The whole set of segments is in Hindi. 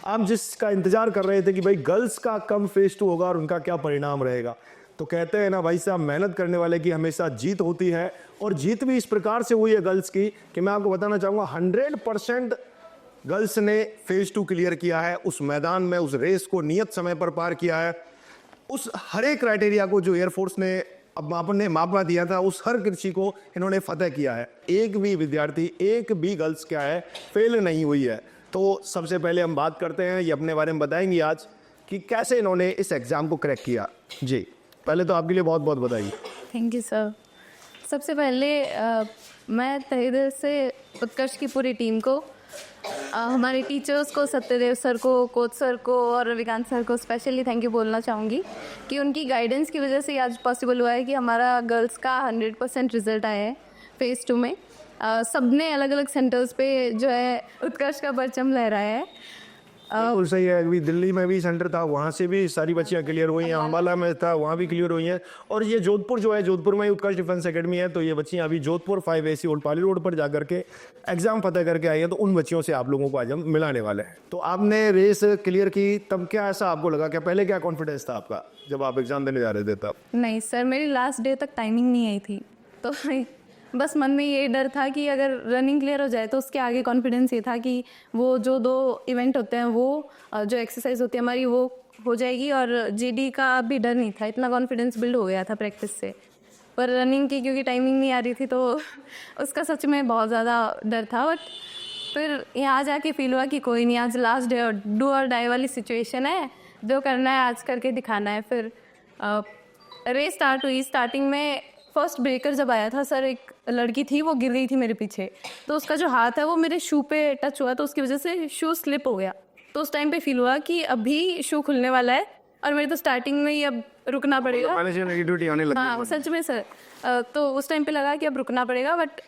आप जिसका इंतजार कर रहे थे कि भाई गर्ल्स का कम फेज 2 होगा और उनका क्या परिणाम रहेगा, तो कहते हैं ना भाई साहब, मेहनत करने वाले की हमेशा जीत होती है। और जीत भी इस प्रकार से हुई है गर्ल्स की कि मैं आपको बताना चाहूँगा 100% गर्ल्स ने फेज 2 क्लियर किया है। उस मैदान में उस रेस को नियत समय पर पार किया है। उस हर एक क्राइटेरिया को जो एयरफोर्स ने अब आपने मापा दिया था, उस हर कृषि को इन्होंने फतेह किया है। एक भी विद्यार्थी, एक भी गर्ल्स क्या है, फेल नहीं हुई है। तो सबसे पहले हम बात करते हैं, ये अपने बारे में बताएंगी आज कि कैसे इन्होंने इस एग्ज़ाम को क्रैक किया। जी, पहले तो आपके लिए बहुत बहुत बधाई। Thank you sir. सबसे पहले मैं तहे दिल से उत्कर्ष की पूरी टीम को, हमारे टीचर्स को, सत्यदेव सर को, कोच सर को और रविकांत सर को स्पेशली थैंक यू बोलना चाहूँगी कि उनकी गाइडेंस की वजह से आज पॉसिबल हुआ है कि हमारा गर्ल्स का 100% रिजल्ट आया है फेज़ 2 में। सबने अलग अलग सेंटर्स पे जो है उत्कर्ष का परचम लहराया है। बिल्कुल सही है। अभी दिल्ली में भी सेंटर था, वहाँ से भी सारी बच्चियाँ क्लियर हुई हैं। अम्बाला में था, वहाँ भी क्लियर हुई हैं। और ये जोधपुर जो है, जोधपुर में ही उत्कर्ष डिफेंस एकेडमी है, तो ये बच्चियाँ अभी जोधपुर 5AC ओल्ड पाली रोड पर जा करके एग्जाम फतेह करके आई हैं। तो उन बच्चियों से आप लोगों को आज हम मिलाने वाले हैं। तो आपने रेस क्लियर की, तब क्या ऐसा आपको लगा, क्या पहले क्या कॉन्फिडेंस था आपका जब आप एग्जाम देने जा रहे थे तब? नहीं सर, मेरी लास्ट डे तक टाइमिंग नहीं आई थी, तो बस मन में ये डर था कि अगर रनिंग क्लियर हो जाए तो उसके आगे कॉन्फिडेंस ये था कि वो जो 2 इवेंट होते हैं, वो जो एक्सरसाइज होती है हमारी, वो हो जाएगी। और जीडी का भी डर नहीं था, इतना कॉन्फिडेंस बिल्ड हो गया था प्रैक्टिस से। पर रनिंग की क्योंकि टाइमिंग नहीं आ रही थी तो उसका सच में बहुत ज़्यादा डर था। बट फिर यहाँ जाके फील हुआ कि कोई नहीं, आज लास्ट डे और डू और डाई वाली सिचुएशन है, जो करना है आज करके दिखाना है। फिर रेस स्टार्ट हुई। स्टार्टिंग में फर्स्ट ब्रेकर जब आया था सर, एक लड़की थी, वो गिर गई थी मेरे पीछे, तो उसका जो हाथ है वो मेरे शू पे टच हुआ, तो उसकी वजह से शू स्लिप हो गया। तो उस टाइम पे फील हुआ कि अभी शू खुलने वाला है और मेरे तो स्टार्टिंग में ही अब रुकना पड़ेगा। हाँ सच में सर। तो उस टाइम पे लगा कि अब रुकना पड़ेगा। बट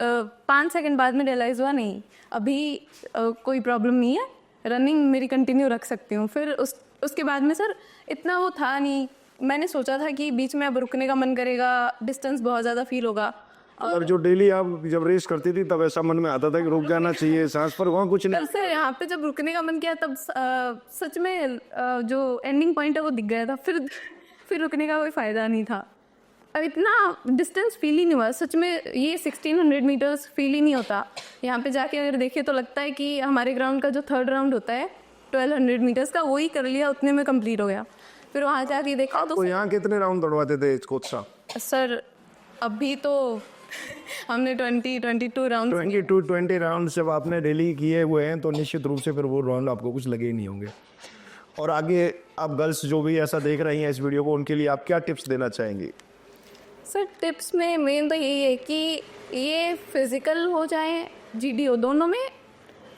5 सेकंड बाद में रियलाइज़ हुआ नहीं, अभी कोई प्रॉब्लम नहीं है, रनिंग मेरी कंटिन्यू रख सकती हूँ। फिर उसके बाद में सर इतना वो था नहीं। मैंने सोचा था कि बीच में अब रुकने का मन करेगा, डिस्टेंस बहुत ज़्यादा फील होगा। और जो डेली आप जब रेस करती थी तब ऐसा मन में आता था कि रुक जाना चाहिए सांस पर, वहाँ कुछ नहीं? सर यहाँ पे जब रुकने का मन किया तब सच में जो एंडिंग पॉइंट है वो दिख गया था। फिर रुकने का कोई फ़ायदा नहीं था। अब इतना डिस्टेंस फील ही नहीं हुआ सच में। ये 1600 मीटर्स फील ही नहीं होता। यहाँ पे जाके अगर देखिए तो लगता है कि हमारे ग्राउंड का जो 3rd राउंड होता है 1200 मीटर्स का, वही कर लिया, उतने में कंप्लीट हो गया। फिर वहाँ जाके देखा तो यहाँ कितने राउंड दौड़वाते थे कोच साहब? सर अभी तो हमने 22 राउंड 20 राउंड जब आपने डेली किए हुए हैं तो निश्चित रूप से फिर वो राउंड आपको कुछ लगे ही नहीं होंगे। और आगे आप गर्ल्स जो भी ऐसा देख रही हैं इस वीडियो को, उनके लिए आप क्या टिप्स देना चाहेंगी? सर टिप्स में मेन तो यही है कि ये फिज़िकल हो जाए जीडी हो, दोनों में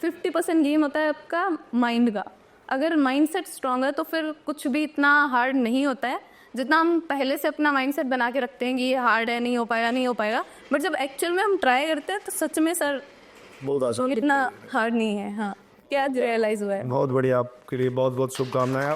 50% गेम होता है आपका माइंड का। अगर माइंडसेट स्ट्रांग है तो फिर कुछ भी इतना हार्ड नहीं होता है। जितना हम पहले से अपना माइंडसेट बना के रखते हैं कि ये हार्ड है, नहीं हो पाएगा, नहीं हो पाएगा, बट जब एक्चुअल में हम ट्राई करते हैं तो सच में सर बहुत आसान, इतना हार्ड नहीं है। हाँ, क्या रियलाइज़ हुआ है। बहुत बढ़िया, आपके लिए बहुत बहुत शुभकामनाएं।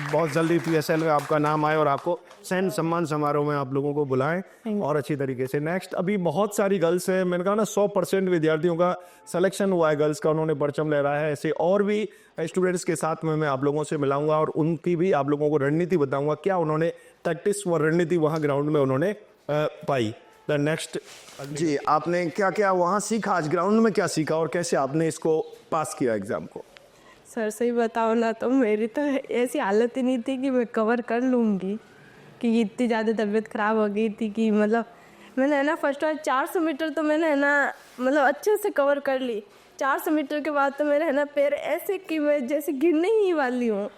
बहुत जल्दी PSL में आपका नाम आए और आपको सैन्य सम्मान समारोह में आप लोगों को बुलाएं और अच्छी तरीके से। नेक्स्ट, अभी बहुत सारी गर्ल्स हैं, मैंने कहा ना 100% विद्यार्थियों का सिलेक्शन हुआ है, गर्ल्स का, उन्होंने परचम लहराया है। ऐसे और भी स्टूडेंट्स के साथ में मैं आप लोगों से मिलाऊंगा और उनकी भी आप लोगों को रणनीति बताऊंगा, क्या उन्होंने प्रैक्टिस व रणनीति वहाँ ग्राउंड में उन्होंने पाई। द नेक्स्ट, जी आपने क्या क्या वहाँ सीखा, आज ग्राउंड में क्या सीखा और कैसे आपने इसको पास किया एग्जाम को? सर सही बताओ ना तो मेरी तो ऐसी हालत ही नहीं थी कि मैं कवर कर लूँगी, कि इतनी ज़्यादा तबीयत ख़राब हो गई थी कि मतलब मैंने है ना फर्स्ट बार 400 मीटर तो मैंने है ना मतलब अच्छे से कवर कर ली। 400 मीटर के बाद तो मेरे है ना पैर ऐसे कि मैं जैसे गिरने ही वाली हूँ।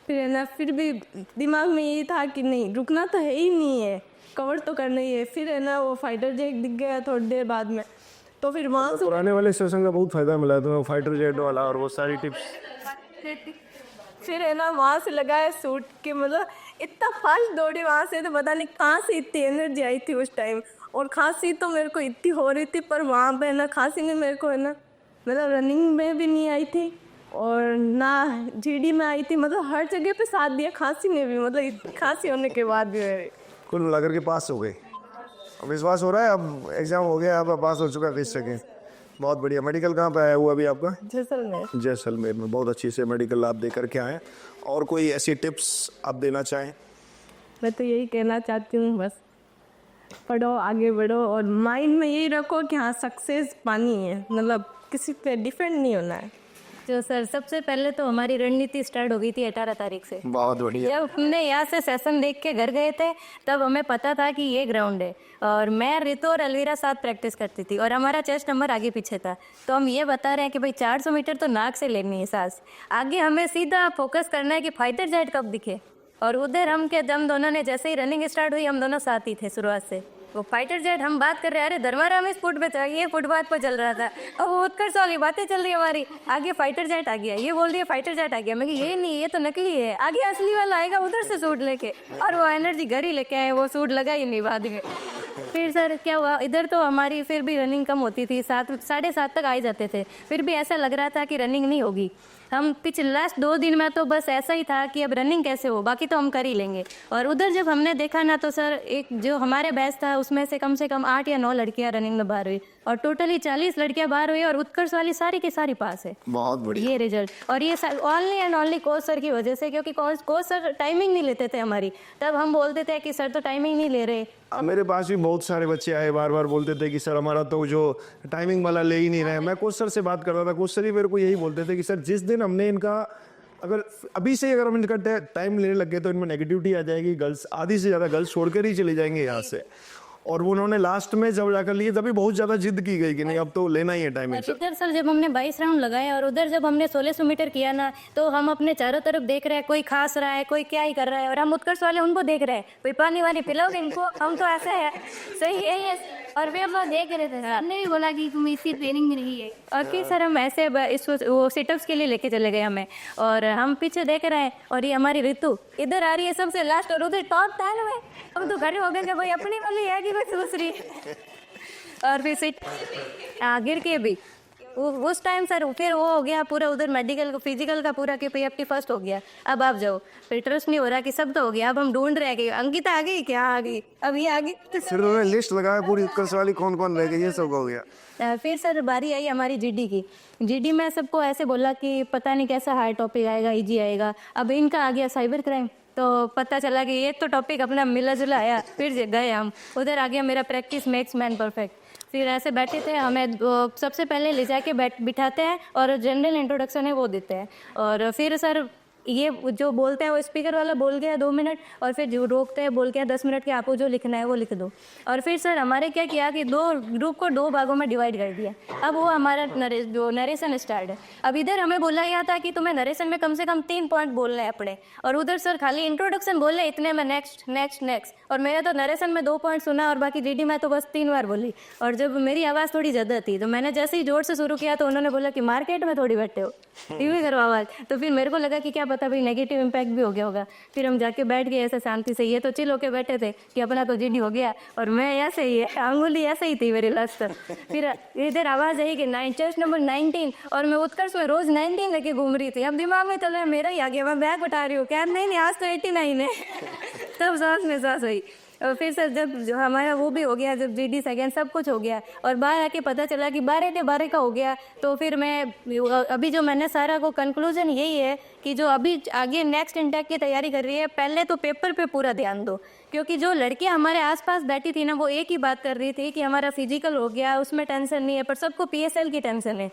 फिर है ना फिर भी दिमाग में ये था कि नहीं, रुकना तो है ही नहीं है, कवर तो करना ही है। फिर है ना वो फाइटर जेट दिख गया थोड़ी देर बाद में, तो फिर वहाँ से पुराने वाले सेशन का बहुत फायदा मिला तुम्हें, फाइटर जेट वाला और वो सारी टिप्स। फिर है ना वहाँ से लगाया सूट के, मतलब इतना फास्ट दौड़ी वहाँ से, तो पता नहीं कहाँ से इतनी एनर्जी आई थी उस टाइम। और खांसी तो मेरे को इतनी हो रही थी, पर वहाँ पे है ना खांसी में मेरे को है ना मतलब रनिंग में भी नहीं आई थी और ना जीडी में आई थी, मतलब हर जगह पे साथ दिया खांसी ने भी, मतलब खांसी होने के बाद भी मेरे कुल मिलाकर के पास हो गए। अब विश्वास हो रहा है, अब एग्जाम हो गया, अब पास हो चुका है 20 सेकेंड। बहुत बढ़िया। मेडिकल कहाँ पे आया हुआ अभी आपका? जैसलमेर। जैसलमेर में। बहुत अच्छी से मेडिकल आप दे करके आए। और कोई ऐसी टिप्स आप देना चाहें? मैं तो यही कहना चाहती हूँ, बस पढ़ो, आगे बढ़ो और माइंड में यही रखो कि हाँ सक्सेस पानी है, मतलब किसी पे डिपेंड नहीं होना है। जो सर सबसे पहले तो हमारी रणनीति स्टार्ट हो गई थी 18 तारीख से। बहुत बढ़िया। जब हमने यहाँ से सेशन देख के घर गए थे तब हमें पता था कि ये ग्राउंड है, और मैं, रितु और अलवीरा साथ प्रैक्टिस करती थी और हमारा चेस्ट नंबर आगे पीछे था। तो हम ये बता रहे हैं कि भाई 400 मीटर तो नाक से लेनी है सांस, आगे हमें सीधा फोकस करना है कि फाइटर जेट कब दिखे। और उधर हम दोनों ने जैसे ही रनिंग स्टार्ट हुई हम दोनों साथ ही थे शुरुआत से। वो फाइटर जेट हम बात कर रहे हैं, अरे धर्मारा में फुट पे था, ये फुटपाथ पर चल रहा था। अब वो उत्कर्ष वाली बातें चल रही है हमारी, आगे फाइटर जेट आ गया, ये बोल रही है फाइटर जेट आ गया। मैं ये नहीं, ये तो नकली है, आगे असली वाला आएगा उधर से सूट लेके। और वो एनर्जी घर ही लेके आए, वो सूट लगा ही नहीं बाद में। फिर सर क्या हुआ, इधर तो हमारी फिर भी रनिंग कम होती थी, 7-7:30 तक आ ही जाते थे, फिर भी ऐसा लग रहा था कि रनिंग नहीं होगी। हम पिछले लास्ट 2 दिन में तो बस ऐसा ही था कि अब रनिंग कैसे हो, बाकी तो हम कर ही लेंगे। और उधर जब हमने देखा ना, तो सर एक जो हमारे बैच था उसमें से कम 8 या 9 लड़कियां रनिंग में बाहर हुई और टोटली 40 लड़कियां बाहर हुई और उत्कर्ष वाली सारी की सारी पास है। बहुत बढ़िया। ये रिजल्ट, और ये only and only coach sir की वजह से, क्योंकि कोच सर टाइमिंग नहीं लेते थे हमारी। तब हम बोलते थे कि सर तो टाइमिंग नहीं ले रहे। मेरे पास भी बहुत सारे बच्चे आए, बार बार बोलते थे कि सर हमारा तो जो टाइमिंग वाला ले ही नहीं रहे। मैं कोच सर से बात करता था, कोच सर ही मेरे को यही बोलते थे कि सर जिस दिन हमने इनका अगर अभी से अगर हम इनका टाइम लेने लग गए तो इनमें नेगेटिविटी आ जाएगी, गर्ल्स आधी से ज़्यादा गर्ल्स छोड़कर ही चले जाएंगे यहाँ से। और वो उन्होंने लास्ट में जब जाकर लिए तभी बहुत ज़्यादा जिद की गई कि नहीं अब तो लेना ही है टाइम। इधर सर जब हमने 22 राउंड लगाए और उधर जब हमने 1600 मीटर किया ना, तो हम अपने चारों तरफ देख रहे हैं, कोई खास रहा है, कोई क्या ही कर रहा है, और हम उत्कर्ष वाले उनको देख रहे हैं, कोई पानी वानी पिलाओगे इनको, हम तो ऐसा है सही है ये। और वे हम लोग देख रहे थे, हमने भी बोला कि तुम इसी ट्रेनिंग में रही है। और फिर सर हम ऐसे वो सिटअप्स के लिए लेके चले गए हमें, और हम पीछे देख रहे हैं और ये हमारी रितु इधर आ रही है सबसे लास्ट और उधर टॉप 10 में। हम तो खड़े हो गए कि भाई अपनी वाली है कि कोई दूसरी। और फिर गिर के भी उस टाइम सर फिर वो हो गया पूरा उधर मेडिकल फिजिकल का पूरा कि भाई अपनी फर्स्ट हो गया, अब आप जाओ। फिर ट्रस्ट नहीं हो रहा कि सब तो हो गया, अब हम ढूंढ रहे हैं अंकिता आ गई क्या, आ गई, अब ये आ गई। फिर उन्होंने लिस्ट लगाया पूरी उत्कर्ष वाली कौन कौन रह गई, ये सब हो गया। फिर सर बारी आई हमारी जीडी की। जीडी में सबको ऐसे बोला कि पता नहीं कैसा हार्ड टॉपिक आएगा, इजी आएगा। अब इनका आ गया साइबर क्राइम, तो पता चला कि ये तो टॉपिक अपना मिला जुला आया। फिर गए हम उधर, आ गया मेरा प्रैक्टिस मेक्स मैन परफेक्ट। फिर ऐसे बैठे थे, हमें सबसे पहले ले जाके बिठाते हैं और जनरल इंट्रोडक्शन है वो देते हैं। और फिर सर ये जो बोलते हैं वो स्पीकर वाला बोल गया 2 मिनट, और फिर जो रोकते हैं बोल गया 10 मिनट के आपको जो लिखना है वो लिख दो। और फिर सर हमारे क्या किया कि 2 ग्रुप को 2 भागों में डिवाइड कर दिया। अब वो हमारा जो नरेशन स्टार्ट है। अब इधर हमें बोला गया था कि तुम्हें नरेशन में कम से कम 3 पॉइंट बोलने हैं अपने, और उधर सर खाली इंट्रोडक्शन बोले इतने में नेक्स्ट नेक्स्ट नेक्स्ट। और मैंने तो नरेशन में 2 पॉइंट सुना और बाकी जीडी में तो बस 3 बार बोली। और जब मेरी आवाज़ थोड़ी ज़्यादा थी तो मैंने जैसे ही जोर से शुरू किया तो उन्होंने बोला कि मार्केट में थोड़ी बैठे हो, टीवी करो आवाज़। तो फिर मेरे को लगा कि क्या पता भाई नेगेटिव इम्पैक्ट भी हो गया होगा। फिर हम जाके बैठ गए ऐसे शांति से, ये तो चिल होके बैठे थे कि अपना तो जीडी हो गया, और मैं ऐसे ही अंगुली ऐसे ही थी मेरी लास्ट तक। फिर इधर आवाज़ आई कि चेस्ट नंबर 19, और मैं उत्कर्ष में रोज 19 लेके घूम रही थी। अब दिमाग में चल रहा है मेरा ही आ गया, मैं बैग उठा रही हूँ, क्या नहीं आज तो 89 है। तब सांस में सांस हुई। और फिर सर जब जो हमारा वो भी हो गया, जब जीडी सेकेंड सब कुछ हो गया और बाहर आके पता चला कि 12 का हो गया, तो फिर मैं अभी जो मैंने सारा को कंक्लूजन यही है कि जो अभी आगे नेक्स्ट इंटेक की तैयारी कर रही है, पहले तो पेपर पे पूरा ध्यान दो। क्योंकि जो लड़कियां हमारे आसपास बैठी थी ना, वो एक ही बात कर रही थी कि हमारा फिजिकल हो गया, उसमें टेंशन नहीं है, पर सबको PSL की टेंशन है।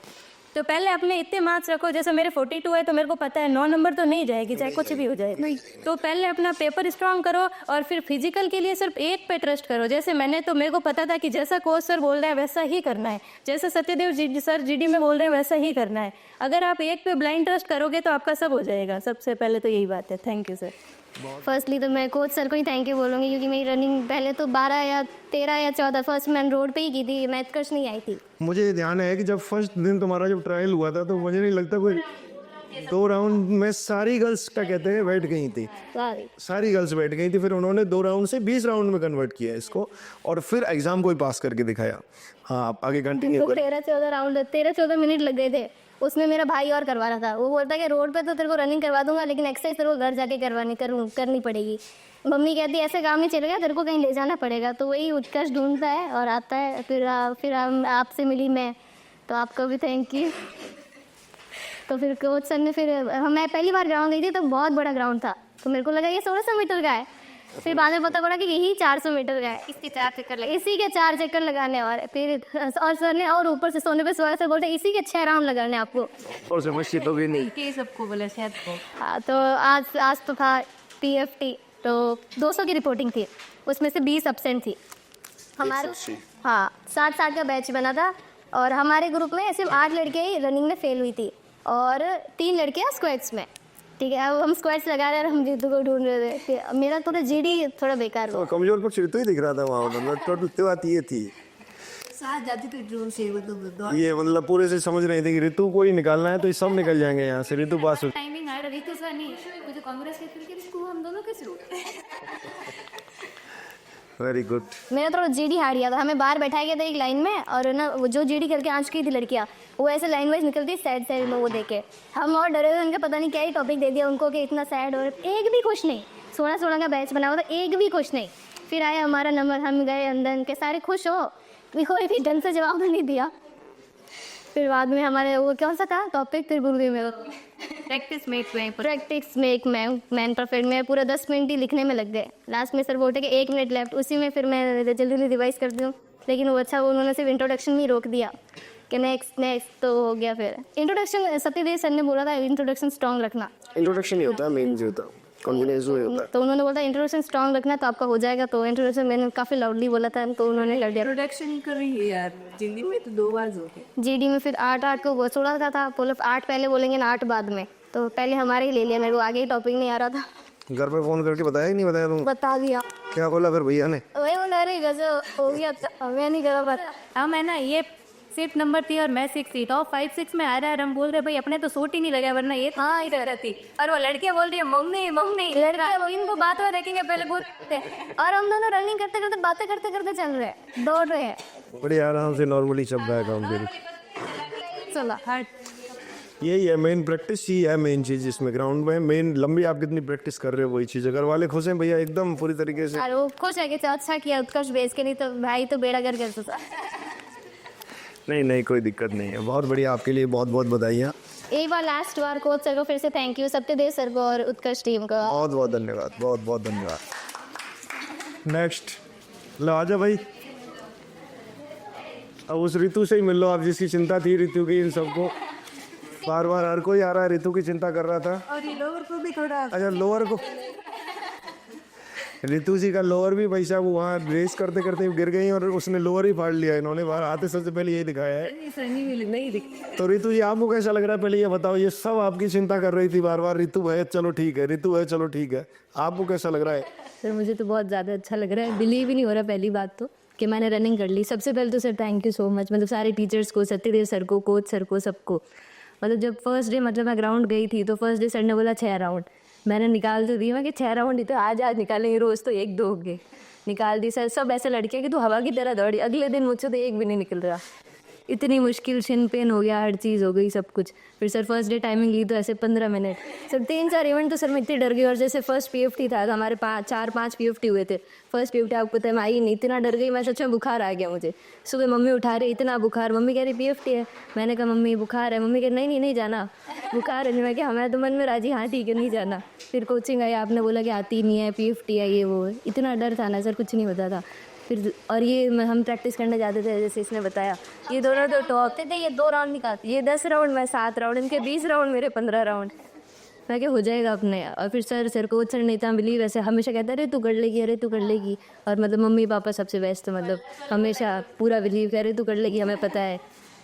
तो पहले अपने इतने मार्क्स रखो, जैसे मेरे 42 है तो मेरे को पता है 9 नंबर तो नहीं जाएगी, चाहे कुछ भी हो जाए। तो पहले अपना पेपर स्ट्रांग करो और फिर फिजिकल के लिए सिर्फ एक पे ट्रस्ट करो। जैसे मैंने तो मेरे को पता था कि जैसा कोच सर बोल रहे हैं वैसा ही करना है, जैसे सत्यदेव सर जीडी में बोल रहे हैं वैसा ही करना है। अगर आप एक पे ब्लाइंड ट्रस्ट करोगे तो आपका सब हो जाएगा। सबसे पहले तो यही बात है। Thank you sir. फर्स्टली तो मैं कोच सर को ही थैंक यू बोलूँगी, क्योंकि मेरी रनिंग पहले तो 12 या 13 या 14 फर्स्ट मैंने रोड पे ही की थी, मैं उत्कर्ष नहीं आई थी। मुझे ध्यान है कि जब फर्स्ट दिन तुम्हारा जब ट्रायल हुआ था तो मुझे नहीं लगता कोई 2 राउंड में सारी गर्ल्स क्या कहते हैं बैठ गई थी, सारी गर्ल्स बैठ गई थी। फिर उन्होंने 2 राउंड से 20 राउंड में कन्वर्ट किया इसको, और फिर एग्जाम को ही पास करके दिखाया। हाँ आप आगे कंटिन्यू करें। 13-14 राउंड 13-14 मिनट लग गए थे। उसमें मेरा भाई और करवा रहा था, वो बोलता कि रोड पे तो तेरे को रनिंग करवा दूंगा, लेकिन एक्सरसाइज तेरे को घर जाके करनी पड़ेगी। मम्मी कहती ऐसे काम नहीं चलेगा, तेरे को कहीं ले जाना पड़ेगा। तो वही उत्कर्ष ढूंढता है और आता है। फिर हम आपसे मिली मैं, तो आपका भी थैंक यू। तो फिर कोच सर ने फिर मैं पहली बार ग्राउंड गई थी तो बहुत बड़ा ग्राउंड था, तो मेरे को लगा ये 1600 मीटर का है। फिर बाद में पता पड़ा कि यही 400 मीटर का है। इसके 4 चक्कर लगे। इसी के 4 चक्कर लगाने और फिर और सर ने और ऊपर से सोने पे सवार सर बोलते इसी के 6 राउंड लगाने आपको। और समझती तो भी नहीं। ये सबको बोले शायद को। हाँ, तो आज तो था PFT, तो 200 की रिपोर्टिंग थी, उसमें से 20 एब्सेंट थी। हमारे हाँ 60 का बैच बना था और हमारे ग्रुप में सिर्फ 8 लड़के ही रनिंग में फेल हुई थी और 3 लड़कियाँ स्क्वैट्स में। ठीक है, अब हम स्क्वैट्स लगा रहे हैं और हम जीतू को ढूंढ रहे थे। मेरा थोड़ा जीडी थोड़ा बेकार हुआ। तो कमजोर पक्ष ऋतु ही दिख रहा था वहाँ, मतलब टोटल बात ये थी। साथ जाती तो ड्रोन से ये मतलब पूरे से समझ रहे थे कि ऋतु को ही निकालना है तो ये सब निकल जाएंगे यहाँ से। ऋतु पास हो। टाइमिंग आ रही तो सर नहीं मुझे कांग्रेस के फिर हम दोनों कैसे हुए। Very good. मेरा थोड़ा जीडी हार गया था। हमें बाहर बैठाया गया था एक लाइन में और ना वो जो जीडी करके आ चुकी थी लड़कियाँ, वो ऐसे लाइन वाइज निकलती साइड साइड में, वो देखे हम और डरे हुए। उनका पता नहीं क्या ही टॉपिक दे दिया उनको कि इतना सैड और एक भी खुश नहीं। 16 का बैच बना हुआ था, एक भी खुश नहीं। फिर आया हमारा नंबर, हम गए अंदर के सारे खुश हो, कोई भी ढंग से जवाब नहीं दिया। फिर बाद में हमारे वो कौन सा था टॉपिक, फिर भूल गई मेरा। प्रैक्टिस मेक मैन परफेक्ट में पूरा 10 मिनट ही लिखने में लग गए। लास्ट में सर बोलते कि 1 मिनट लेफ्ट, उसी में फिर मैं जल्दी जल्दी रिवाइज कर दूँ, लेकिन वो अच्छा उन्होंने सिर्फ इंट्रोडक्शन में ही रोक दिया कि नेक्स्ट तो हो गया। फिर इंट्रोडक्शन सत्यदेव सर ने बोला था इंट्रोडक्शन स्ट्रॉन्ग रखना। इंट्रोडक्शन ही होता है मेन, जो होता है कॉन्फिडेंस जो होता है। तो उन्होंने बोला इंट्रोडक्शन स्ट्रॉन्ग रखना तो आपका हो जाएगा। तो इंट्रोडक्शन मैंने काफ़ी लाउडली बोला था तो उन्होंने कर दिया। प्रोडक्शन कर रही है यार, जिंदगी में तो 2 बार जो है। जीडी में फिर 8 को वो 16 का था, बोला 8 पहले बोलेंगे ना 8 बाद में, तो पहले हमारे ही ले लिया। मेरे को आगे ही टॉपिक नहीं आ रहा था। घर पे फोन करके बताया कि नहीं बताया तुम? बता दिया। क्या बोला फिर भैया ने? वही बोला अरे गजब हो गया, मैं नहीं करा पर। हाँ मैं ना ये सिर्फ नंबर थी और मैं 6 थी तो 5-6 में आ रहा है। हम बोल रहे भाई अपने तो सूट ही नहीं लगा वरना ये हाँ ही रह थी। और वो लड़कियां बोल रही है मंगनी लड़का वो इनको बात में रखेंगे पहले बोलते हैं। और हम दोनों रनिंग करते करते बातें करते करते चल रहे हैं, दौड़ रहे हैं। बड़ी आराम से नॉर्मली चल रहा है काम फिर। चला हट यही है मेन प्रैक्टिस, ही है मेन चीज इसमें ग्राउंड में। मेन लंबी आप कितनी प्रैक्टिस कर रहे हो वही चीज। अगर वाले खुश हैं भैया एकदम पूरी तरीके से। और वो खुश है कि अच्छा किया उत्कर्ष बेच के, नहीं तो भाई तो बेड़ा कर करता था। नहीं कोई दिक्कत नहीं है। बहुत बढ़िया, आपके लिए बहुत बहुत बधाइयाँ। एक बार लास्ट बार कोच सर को फिर से थैंक यू, सत्यदेव सर को और उत्कर्ष टीम को बहुत बहुत धन्यवाद, बहुत बहुत धन्यवाद। नेक्स्ट लो आजा भाई, अब उस ऋतु से ही मिल लो आप जिसकी चिंता थी ऋतु की। इन सबको बार बार हर कोई आ रहा है, ऋतु की चिंता कर रहा था। और ये लोअर को भी थोड़ा अच्छा लोअर को, ऋतु जी का लोअर भी भाई साहब वहाँ रेस करते करते गिर गई और उसने लोअर ही फाड़ लिया। इन्होंने बाहर आते सबसे पहले यही दिखाया है। नहीं दिखती। तो ऋतु जी आपको कैसा लग रहा है पहले ये बताओ? ये सब आपकी चिंता कर रही थी बार बार, ऋतु है चलो ठीक है, ऋतु है चलो ठीक है, आपको कैसा लग रहा है? सर मुझे तो बहुत ज़्यादा अच्छा लग रहा है। बिलीव ही नहीं हो रहा पहली बात तो कि मैंने रनिंग कर ली। सबसे पहले तो sir thank you so much, मतलब सारे टीचर्स को, सत्यदेव सर को, कोच सर को, सबको। मतलब जब फर्स्ट डे मतलब मैं ग्राउंड गई थी तो फर्स्ट डे सर ने बोला 6 राउंड, मैंने निकाल तो दी। मैं कि 6 राउंड ही तो आज निकालेंगे, रोज़ तो 1-2 हो गए, निकाल दी। सर सब ऐसे लड़के कि तू हवा की तरह दौड़ी। अगले दिन मुझसे तो एक भी नहीं निकल रहा, इतनी मुश्किल, शिन पेन हो गया, हर चीज़ हो गई, सब कुछ। फिर सर फर्स्ट डे टाइमिंग ली तो ऐसे 15 मिनट। सर 3-4 इवेंट तो सर मैं इतनी डर गई। और जैसे फर्स्ट PFT था तो हमारे 4-5 PFT हुए थे। फर्स्ट PFT आपको पता है मैं आई नहीं, इतना डर गई मैं, सच में बुखार आ गया मुझे। सुबह मम्मी उठा रही, इतना बुखार, मम्मी कह रही PFT है। मैंने कहा मम्मी बुखार है, मम्मी कह नहीं जाना, बुखार है। मैं क्या, मैं तो मन में राजी, हाँ ठीक है नहीं जाना। फिर कोचिंग आई, आपने बोला कि आती नहीं है, PFT है ये वो। इतना डर था ना सर, कुछ नहीं पता था। फिर और ये हम प्रैक्टिस करने जाते थे, जैसे इसने बताया, ये दोनों तो टॉप थे। ये 2 राउंड निकालते, ये 10 राउंड, मैं 7 राउंड, इनके 20 राउंड, मेरे 15 राउंड। मैं क्या हो जाएगा अपने। और फिर सर कोच सर नहीं था बिलीव, ऐसे हमेशा कहता अरे तू कर लेगी, अरे तू कर लेगी। और मतलब मम्मी पापा सबसे बेस्ट, मतलब हमेशा पूरा बिलीव करे तू कर लेगी, हमें पता है।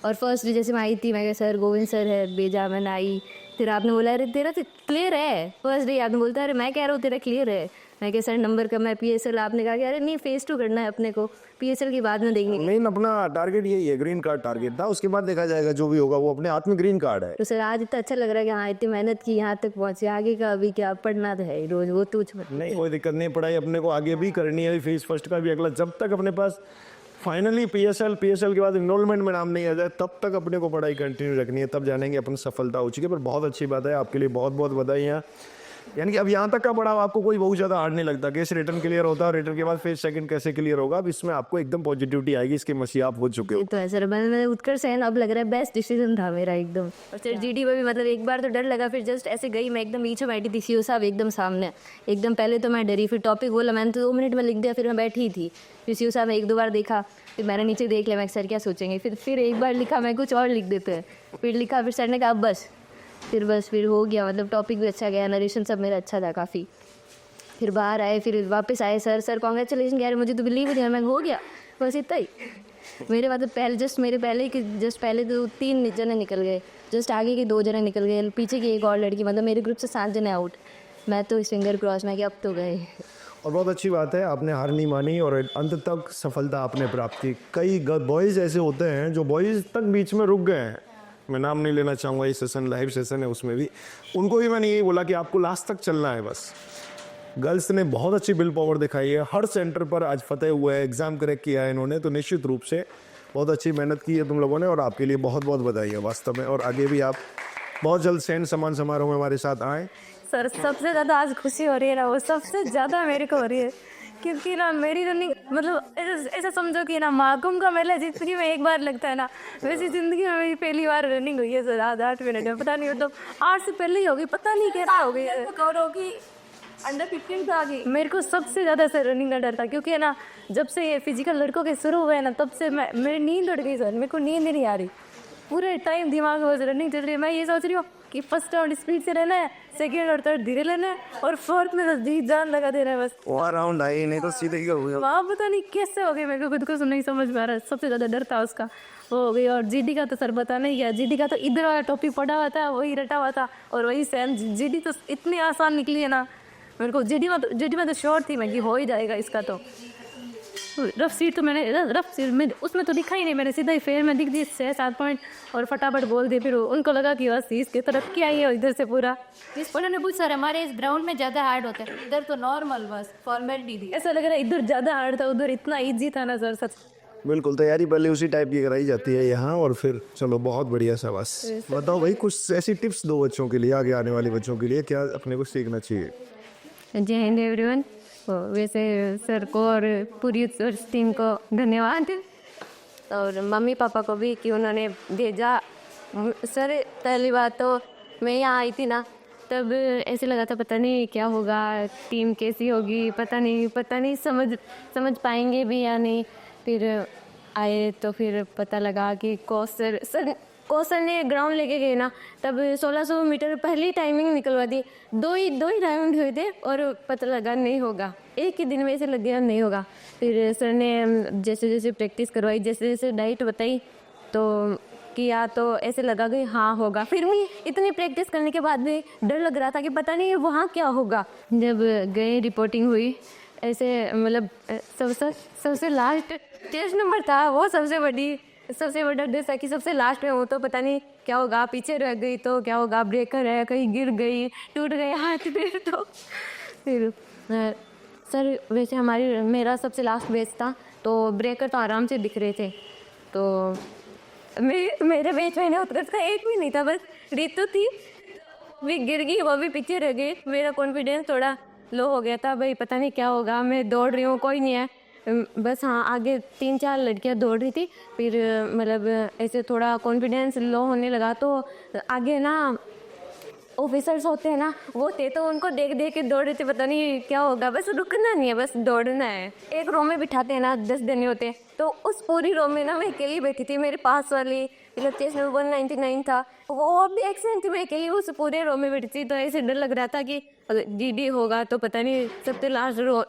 और फर्स्ट डे जैसे मैं आई थी, मैं क्या सर गोविंद सर है भेजा, मैंने आई। फिर आपने बोला अरे तेरा तो क्लियर है। फर्स्ट डे आपने बोलता अरे मैं कह रहा हूँ तेरा क्लियर है। मैं क्या सर नंबर का मैं PSL, आपने कहा कि अरे नहीं फेस 2 करना है अपने को, PSL की बाद में देंगे। मेन अपना टारगेट यही है, ग्रीन कार्ड टारगेट था, उसके बाद देखा जाएगा जो भी होगा, वो अपने हाथ में ग्रीन कार्ड है। तो सर आज इतना अच्छा लग रहा है कि हाँ इतनी मेहनत की, यहाँ तक पहुँचे। आगे का अभी क्या पढ़ना तो है ही रोज, वो तो नहीं कोई दिक्कत नहीं, पढ़ाई अपने को आगे भी करनी है, फेज फर्स्ट का भी अगला, जब तक अपने पास फाइनली PSL के बाद इनरोलमेंट में नाम नहीं आ जाए तब तक अपने को पढ़ाई कंटिन्यू रखनी है, तब जानेंगे अपन सफलता हो चुकी है। पर बहुत अच्छी बात है, आपके लिए बहुत बहुत बधाइयाँ। यानी कि अब यहाँ तक का पड़ाव आपको कोई बहुत ज़्यादा हार्ड नहीं लगता, कैसे रिटर्न क्लियर होता है, रिटर्न के बाद फिर सेकंड कैसे क्लियर होगा, अब इसमें आपको एकदम पॉजिटिविटी आएगी, इसके मसीहा आप हो चुके हो। तो ऐसा मैंने उत्कर्ष है अब लग रहा है बेस्ट डिसीजन था मेरा एकदम। और फिर जीडी में भी मतलब एक बार तो डर लगा, फिर जस्ट ऐसे गई मैं एकदम पीछे बैठी थी, सीओ साहब एकदम सामने, एकदम पहले तो मैं डरी, फिर टॉपिक बोला मैंने तो 2 मिनट में लिख दिया, फिर मैं बैठी थी, फिर सीओ साहब ने 1-2 बार देखा, फिर मैंने नीचे देख लिया मैं सर क्या सोचेंगे, फिर एक बार लिखा मैं कुछ और लिख देते हैं, फिर लिखा, फिर सर ने कहा बस फिर हो गया, मतलब टॉपिक भी अच्छा गया, नरेशन सब मेरा अच्छा था काफ़ी। फिर बाहर आए, फिर वापस आए, सर कॉन्ग्रेचुलेशन कह रहे, मुझे तो बिलीव ही नहीं, मैं हो गया बस इतना ही। मेरे मतलब मेरे पहले तो 3 जने निकल गए, जस्ट आगे के 2 जने निकल गए, पीछे की एक और लड़की, मतलब मेरे ग्रुप से 7 जने आउट, मैं तो फिंगर क्रॉस में कि अब तो गए। और बहुत अच्छी बात है, आपने हार नहीं मानी और अंत तक सफलता आपने प्राप्त की। कई बॉयज़ ऐसे होते हैं जो बॉयज़ तक बीच में रुक गए हैं, मैं नाम नहीं लेना चाहूँगा, ये सेशन लाइव सेशन है उसमें भी, उनको भी मैंने यही बोला कि आपको लास्ट तक चलना है बस। गर्ल्स ने बहुत अच्छी विल पावर दिखाई है, हर सेंटर पर आज फतेह हुआ है, एग्ज़ाम क्रैक किया है इन्होंने, तो निश्चित रूप से बहुत अच्छी मेहनत की है तुम लोगों ने और आपके लिए बहुत बहुत बधाई है वास्तव में। और आगे भी आप बहुत जल्द सैन्य सम्मान समारोह में हमारे साथ आएँ। सर सबसे ज़्यादा आज खुशी हो रही है ना, वो सबसे ज़्यादा मेरे को हो रही है, क्योंकि ना मेरी रनिंग मतलब ऐसा समझो कि ना महाकुंभ का मेला जिंदगी में एक बार लगता है ना, वैसी ज़िंदगी में मेरी पहली बार रनिंग हुई है सर, 8 मिनट में, पता नहीं मतलब 8 से पहले ही होगी, पता नहीं कैसा हो गई, करो कि अंडर 15 आ गई। मेरे को सबसे ज़्यादा सर रनिंग का डर था, क्योंकि है ना जब से ये फिजिकल लड़कों के शुरू हुए ना, तब से मेरी नींद उड़ गई सर, मेरे को नींद ही नहीं आ रही, पूरे टाइम दिमाग में बस रनिंग चल रही है। मैं ये सोच रही हूँ कि फर्स्ट राउंड स्पीड से रहना है, सेकेंड और थर्ड धीरे लेना है, और फोर्थ में बस जी जान लगा देना है बस। वहाँ राउंड आई नहीं तो सीधे ही हो गया। वहाँ पता नहीं कैसे हो गई, मेरे को खुद को नहीं समझ में आ रहा, सबसे ज़्यादा डर था उसका, वो हो गई। और जीडी का तो सर बता नहीं गया, जीडी का तो इधर वाला टॉपिक पढ़ा हुआ था, वही रटा हुआ था और वही सेम। जीडी तो इतनी आसान निकली है ना, मेरे को जीडी में तो श्योर थी मैं कि हो ही जाएगा इसका। तो रफ सीट तो मैंने रफ सीट में उसमें तो दिखा ही नहीं, मैंने सीधा ही फेयर में दिख दी 6-7 पॉइंट और फटाफट बोल दिए। फिर उनको लगा कि बस इसके तरफ क्या आई है इधर से पूरा। उन्होंने पूछ सर हमारे इस ग्राउंड में ज़्यादा हार्ड होता है, इधर तो नॉर्मल बस फॉर्मेलिटी थी। ऐसा लग रहा है इधर ज़्यादा हार्ड था, उधर इतना ईजी था ना सर, सच। बिल्कुल, तैयारी पहले उसी टाइप की कराई जाती है यहाँ, और फिर चलो बहुत बढ़िया सा। बस बताओ भाई, कुछ ऐसी टिप्स दो बच्चों के लिए, आगे आने वाले बच्चों के लिए, क्या अपने को सीखना चाहिए? जय हिंद एवरीवन। वैसे सर को और पूरी टीम को धन्यवाद, और मम्मी पापा को भी कि उन्होंने भेजा। सर पहली बात तो मैं यहाँ आई थी ना, तब ऐसे लगा था पता नहीं क्या होगा, टीम कैसी होगी, पता नहीं समझ पाएंगे भी या नहीं। फिर आए तो फिर पता लगा कि कौशल ने ग्राउंड लेके गए ना, तब 1600 मीटर पहली टाइमिंग निकलवा दी, दो ही राउंड हुए थे और पता लगा नहीं होगा, एक ही दिन में ऐसे लग गया नहीं होगा। फिर सर ने जैसे प्रैक्टिस करवाई, जैसे डाइट बताई तो किया, तो ऐसे लगा कि हाँ होगा। फिर भी इतनी प्रैक्टिस करने के बाद भी डर लग रहा था कि पता नहीं वहाँ क्या होगा। जब गए रिपोर्टिंग हुई, ऐसे मतलब सबसे लास्ट टेस्ट नंबर था, वो सबसे बड़ा डर था कि सबसे लास्ट में हो तो पता नहीं क्या होगा, पीछे रह गई तो क्या होगा, ब्रेकर है, कहीं गिर गई, टूट गए हाथ पैर। तो फिर सर वैसे मेरा सबसे लास्ट बेच था, तो ब्रेकर तो आराम से दिख रहे थे। तो मेरे बेच में उत्कर्ष का एक भी नहीं था, बस ऋतु थी, भी गिर गई, वो भी पीछे रह गई। मेरा कॉन्फिडेंस थोड़ा लो हो गया था, भाई पता नहीं क्या होगा, मैं दौड़ रही हूँ कोई नहीं है, बस हाँ आगे 3-4 लड़कियां दौड़ रही थी। फिर मतलब ऐसे थोड़ा कॉन्फिडेंस लो होने लगा, तो आगे ना ऑफिसर्स होते हैं ना, वो थे, तो उनको देख के दौड़ रहे थे, पता नहीं क्या होगा, बस रुकना नहीं है, बस दौड़ना है। एक रो में बिठाते हैं ना, 10 जने होते हैं, तो उस पूरी रो में ना मैं अकेली बैठी थी। मेरे पास वाली चेस्ट नंबर 199 था, वो भी एक्सीडेंट थी, मैं अकेली उस पूरे रो में बैठी थी। तो ऐसे डर लग रहा था कि जीडी होगा तो पता नहीं सबसे लास्ट रो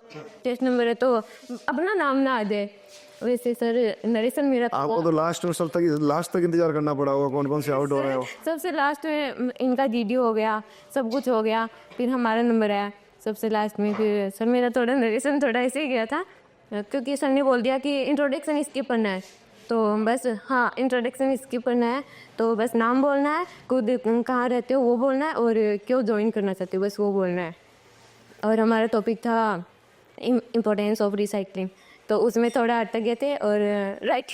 टेस्ट नंबर है तो अपना नाम ना आ जाए। वैसे सर नरेशन मेरा आपको तो लास्ट तक इंतजार करना पड़ा होगा, कौन से आउट हो रहे हो। सबसे लास्ट में इनका जीडी हो गया, सब कुछ हो गया, फिर हमारा नंबर आया सबसे लास्ट में। फिर सर मेरा थोड़ा नरेशन थोड़ा ऐसे ही गया था, क्योंकि सर ने बोल दिया कि इंट्रोडक्शन स्किप करना है, तो बस हाँ इंट्रोडक्शन स्किप करना है, तो बस नाम बोलना है, खुद कहाँ रहते हो वो बोलना है, और क्यों ज्वाइन करना चाहते हो बस वो बोलना है। और हमारा टॉपिक था इम्पोर्टेंस ऑफ रिसाइकलिंग, तो उसमें थोड़ा अटक गए थे। और राइट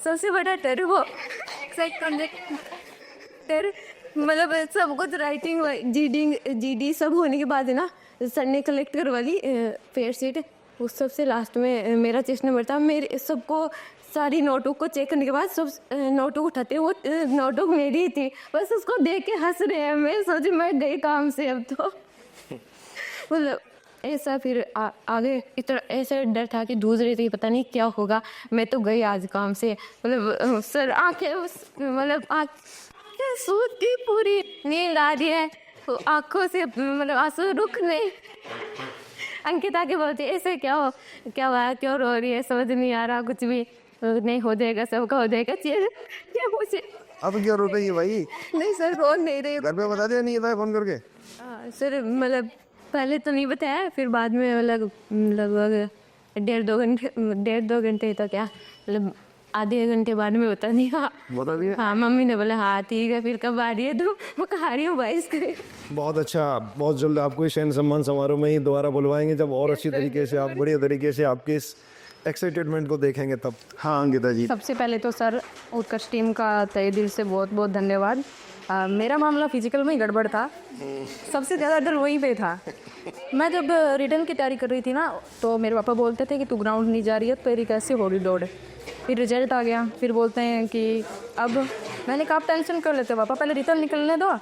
सबसे बड़ा डर वो मतलब सब कुछ राइटिंग जीडी सब होने के बाद है ना, सर ने कलेक्ट करवा ली फेयर शीट। उस सबसे लास्ट में मेरा चेस्ट नंबर था। मेरे सबको सारी नोटबुक को चेक करने के बाद सब नोटबुक उठाते, वो नोटबुक मेरी ही थी। बस उसको देख के हंस रहे हैं। मैं सोची मैं गई काम से अब तो। मतलब ऐसा फिर आगे इतना ऐसा डर था कि दूध रही थी, पता नहीं क्या होगा। मैं तो गई आज काम से। मतलब सर आंखें मतलब आंखें सूखी, पूरी नींद आ रही है, तो आंखों से मतलब आंसू रुक नहीं। अंकिता आके बोलती ऐसे क्या हुआ, क्यों रो रही है, समझ नहीं आ रहा कुछ भी। नहीं हो जाएगा, सबका हो जाएगा। क्या मुझे अब क्या रो रही है भाई? नहीं सर, रो नहीं रही। घर पे बता दिया नहीं था फोन करके? सर मतलब पहले तो नहीं बताया, फिर बाद में लगभग 1.5-2 घंटे तो क्या मतलब आधे घंटे बाद में बता दिया। बता दिया? हाँ, मम्मी ने बोला हाँ ठीक है, फिर कब आ रही है तू? मैं कहा रही हूँ 22 के। बहुत अच्छा, बहुत जल्द आपको इस शयन सम्मान समारोह में ही दोबारा बुलवाएंगे, जब और अच्छी तरीके से आप बढ़िया तरीके से आपके इस एक्साइटेडमेंट को देखेंगे तब। हाँ अंकिता जी। सबसे पहले तो सर उत्कर्ष टीम का तहे दिल से बहुत बहुत धन्यवाद। मेरा मामला फिजिकल में ही गड़बड़ था, सबसे ज़्यादा डर वहीं पे था। मैं जब रिटर्न की तैयारी कर रही थी ना, तो मेरे पापा बोलते थे कि तू ग्राउंड नहीं जा रही है, तेरी कैसे होगी दौड़। फिर रिजल्ट आ गया, फिर बोलते हैं कि अब मैंने कहा आप टेंशन कर लेते हो पापा, पहले रिटर्न निकलने दो,